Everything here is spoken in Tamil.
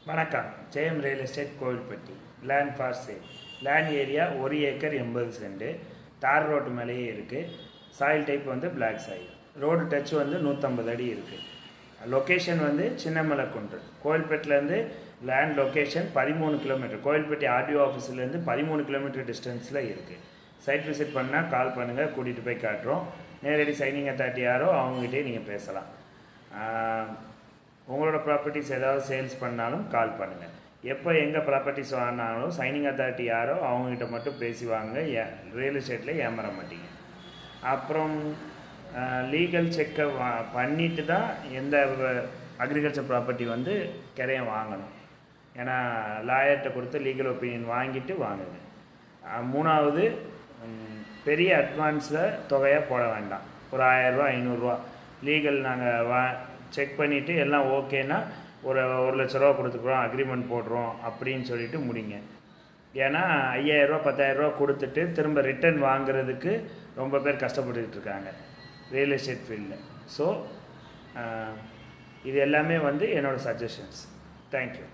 வணக்கம். Jayam real estate Kovilpatti. Land for sale. Land area 1 acre 80 cent. தார் ரோட்டு மேலேயே இருக்குது. சாயில் டைப் வந்து பிளாக் சாயில். ரோடு டச் வந்து 150 அடி இருக்குது. லொக்கேஷன் வந்து சின்னமலைக்குன்று. கோவில்பட்டிலேருந்து land location 13 kilometre. Kovilpatti RTO ஆஃபீஸ்லேருந்து 13 கிலோமீட்டர் டிஸ்டன்ஸில் இருக்குது. சைட் விசிட் பண்ணால் கால் பண்ணுங்கள், கூட்டிகிட்டு போய் காட்டுறோம். நேரடி சைனிங் அத்தாரிட்டி யாரோ அவங்ககிட்டே நீங்கள் பேசலாம். உங்களோட ப்ராப்பர்ட்டிஸ் ஏதாவது சேல்ஸ் பண்ணாலும் கால் பண்ணுங்கள். எப்போ எங்கள் ப்ராப்பர்ட்டிஸ் வாங்கினாலும் சைனிங் அத்தாரிட்டி யாரோ அவங்ககிட்ட மட்டும் பேசி வாங்க. ரியல் எஸ்டேட்டில் ஏமாற மாட்டீங்க. அப்புறம் லீகல் செக்கை பண்ணிட்டு தான் எந்த அக்ரிகல்ச்சர் ப்ராப்பர்ட்டி வந்து கிரையம் வாங்கணும். ஏன்னா லாயர்கிட்ட கொடுத்து லீகல் ஒப்பீனியன் வாங்கிட்டு வாங்குங்க. மூணாவது, பெரிய அட்வான்ஸில் தொகையாக போட வேண்டாம். ஒரு 1000 ரூபா 500 ரூபா லீகல் நாங்கள் செக் பண்ணிவிட்டு எல்லாம் ஓகேன்னா ஒரு 1,00,000 ரூபா கொடுத்துக்குறோம், அக்ரிமெண்ட் போடுறோம் அப்படின்னு சொல்லிட்டு முடிங்க. ஏன்னா 5,000 ரூபா 10,000 ரூபா கொடுத்துட்டு திரும்ப ரிட்டர்ன் வாங்குறதுக்கு ரொம்ப பேர் கஷ்டப்பட்டுக்கிட்டு இருக்காங்க ரியல் எஸ்டேட் ஃபீல்டில். ஸோ இது எல்லாமே வந்து என்னோடய சஜஷன்ஸ். தேங்க்யூ.